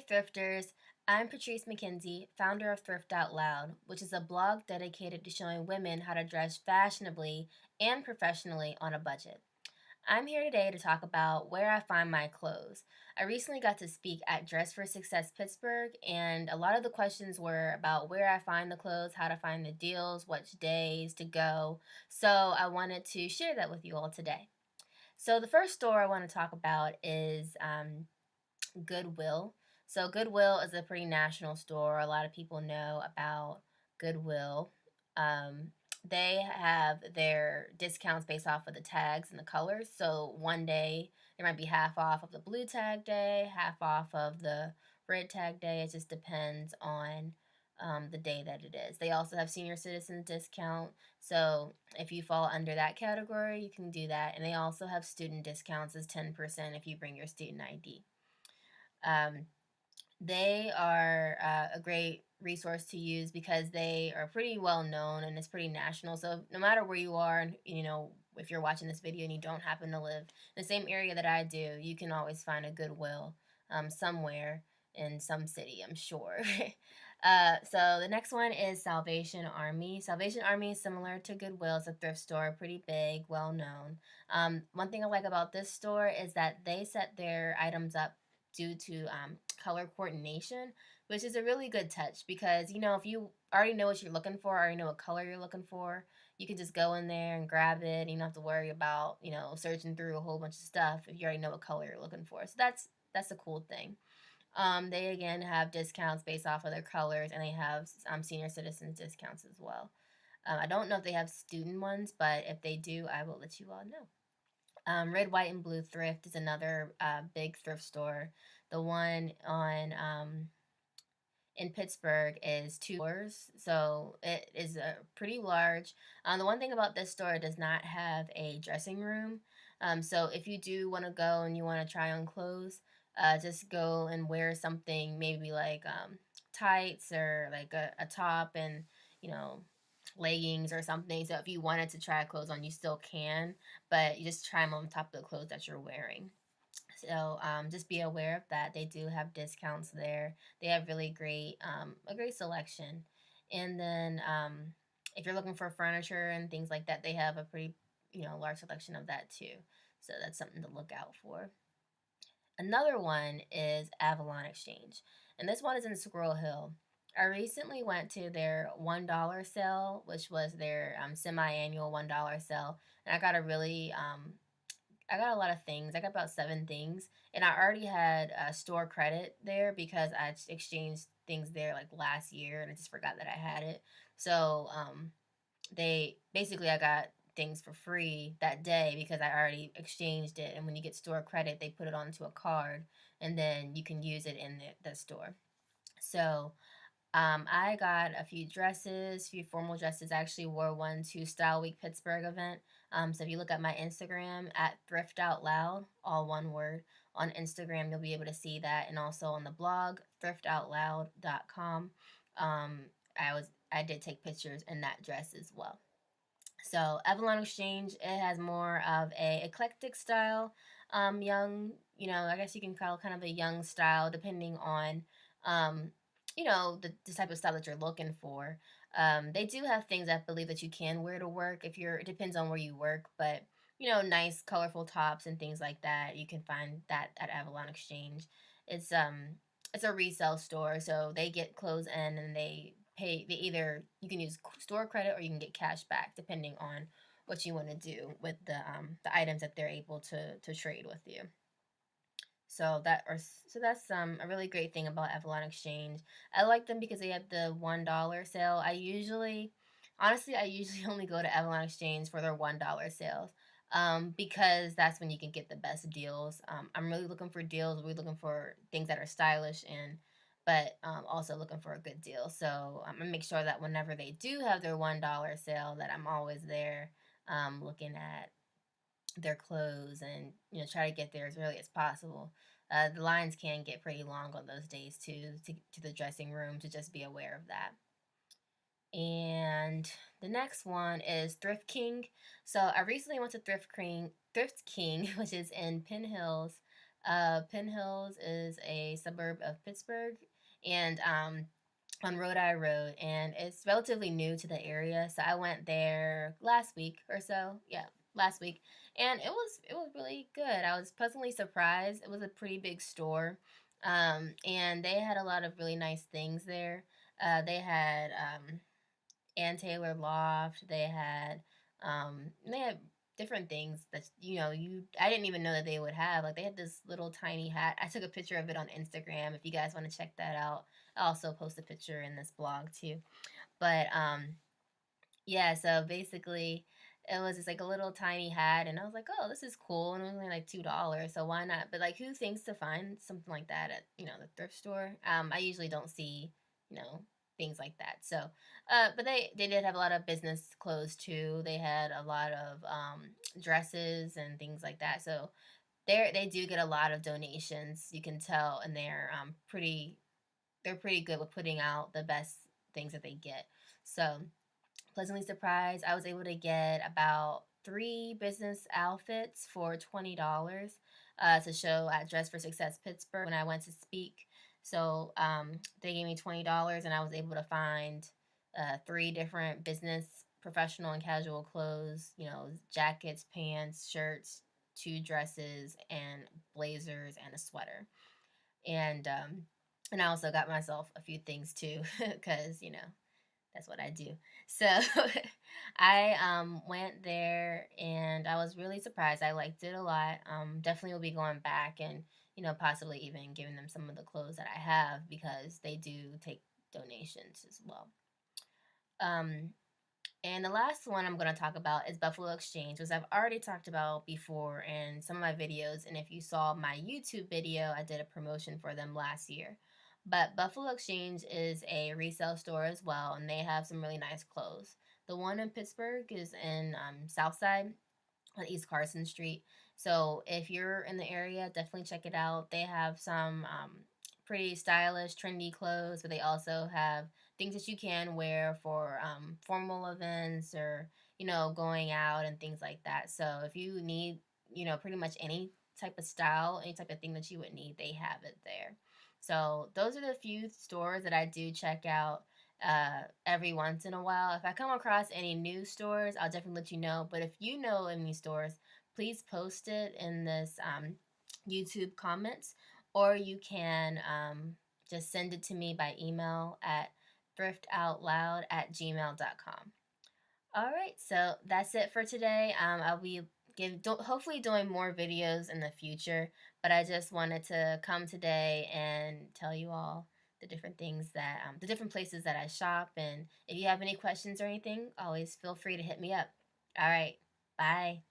Hey Thrifters, I'm Patrice McKenzie, founder of Thrift Out Loud, which is a blog dedicated to showing women how to dress fashionably and professionally on a budget. I'm here today to talk about where I find my clothes. I recently got to speak at Dress for Success Pittsburgh, and a lot of the questions were about where I find the clothes, how to find the deals, which days to go. So I wanted to share that with you all today. So the first store I want to talk about is Goodwill. So Goodwill is a pretty national store. A lot of people know about Goodwill. Um, they have their discounts based off of the tags and the colors. So one day there might be half off of the blue tag day, half off of the red tag day. It just depends on the day that it is. They also have senior citizen discount. So if you fall under that category, you can do that. And they also have student discounts as 10% if you bring your student ID. Um, they are a great resource to use because they are pretty well known and it's pretty national. So no matter where you are, and if you're watching this video and you don't happen to live in the same area that I do, you can always find a Goodwill somewhere in some city, I'm sure. So the next one is Salvation Army. Salvation Army is similar to Goodwill. It's a thrift store, pretty big, well known. One thing I like about this store is that they set their items up due to color coordination, which is a really good touch because if you already know what you're looking for, already know what color you're looking for, you can just go in there and grab it. And you don't have to worry about searching through a whole bunch of stuff if you already know what color you're looking for. So that's a cool thing. They again have discounts based off of their colors, and they have senior citizens discounts as well. I don't know if they have student ones, but if they do, I will let you all know. Red, White, and Blue Thrift is another big thrift store. The one on in Pittsburgh is two floors, so it is pretty large. The one thing about this store, it does not have a dressing room. So if you do want to go and you want to try on clothes, just go and wear something maybe like tights or like a top and you know leggings or something. So if you wanted to try clothes on, you still can, but you just try them on top of the clothes that you're wearing. So just be aware of that. They do have discounts there. They have really great a great selection. And then if you're looking for furniture and things like that, they have a pretty large selection of that too. So that's something to look out for. Another one is Avalon Exchange, and this one is in Squirrel Hill. I recently went to their $1 sale, which was their semi-annual $1 sale, and I got a lot of things. I got about 7 things, and I already had store credit there because I exchanged things there like last year, and I just forgot that I had it. So they basically I got things for free that day because I already exchanged it. And when you get store credit, they put it onto a card, and then you can use it in the store. So I got a few dresses, a few formal dresses. I actually wore one to Style Week Pittsburgh event. So if you look at my Instagram at Thrift Out Loud, all one word, on Instagram, you'll be able to see that. And also on the blog, thriftoutloud.com. Um, I did take pictures in that dress as well. So Avalon Exchange, it has more of a eclectic style, young, I guess you can call it kind of a young style, depending on, um, the type of style that you're looking for. They do have things I believe that you can wear to work if it depends on where you work, but nice colorful tops and things like that. You can find that at Avalon Exchange. It's um it's a resale store, so they get clothes in and they either you can use store credit or you can get cash back depending on what you want to do with the items that they're able to trade with you. So that's a really great thing about Avalon Exchange. I like them because they have the $1 sale. I usually only go to Avalon Exchange for their $1 sales. Because that's when you can get the best deals. I'm really looking for deals. We're looking for things that are stylish and but also looking for a good deal. So I'm gonna make sure that whenever they do have their $1 sale, that I'm always there, looking at their clothes and try to get there as early as possible. The lines can get pretty long on those days too to the dressing room, to just be aware of that. And the next one is Thrift King. So I recently went to Thrift King, which is in Penn Hills. Penn Hills is a suburb of Pittsburgh, and on Rhode Eye Road, and it's relatively new to the area. So I went there last week or so. Yeah, last week, and it was really good. I was pleasantly surprised. It was a pretty big store, and they had a lot of really nice things there. They had Ann Taylor Loft. They had different things that you I didn't even know that they would have. Like they had this little tiny hat. I took a picture of it on Instagram. If you guys want to check that out, I also post a picture in this blog too. But yeah, so basically it was just like a little tiny hat, and I was like, oh, this is cool, and it was only like $2, so why not? But like, who thinks to find something like that at the thrift store? I usually don't see you know things like that. So, but they did have a lot of business clothes too. They had a lot of dresses and things like that. So they do get a lot of donations. You can tell, and they're pretty good with putting out the best things that they get. So pleasantly surprised. I was able to get about three business outfits for $20 to show at Dress for Success Pittsburgh when I went to speak. So they gave me $20, and I was able to find three different business, professional, and casual clothes. Jackets, pants, shirts, two dresses, and blazers, and a sweater. And I also got myself a few things too, because that's what I do. So I went there, and I was really surprised. I liked it a lot. Definitely will be going back, and possibly even giving them some of the clothes that I have, because they do take donations as well. Um, and the last one I'm going to talk about is Buffalo Exchange, which I've already talked about before in some of my videos. And if you saw my YouTube video, I did a promotion for them last year. But Buffalo Exchange is a resale store as well, and they have some really nice clothes. The one in Pittsburgh is in Southside on East Carson Street. So if you're in the area, definitely check it out. They have some pretty stylish, trendy clothes, but they also have things that you can wear for formal events, or going out and things like that. So if you need pretty much any type of style, any type of thing that you would need, they have it there. So those are the few stores that I do check out every once in a while. If I come across any new stores, I'll definitely let you know. But if you know any stores, please post it in this YouTube comments, or you can just send it to me by email at thriftoutloud@gmail.com. All right, so that's it for today. I'll be hopefully doing more videos in the future, but I just wanted to come today and tell you all the different things the different places that I shop. And if you have any questions or anything, always feel free to hit me up. All right, bye.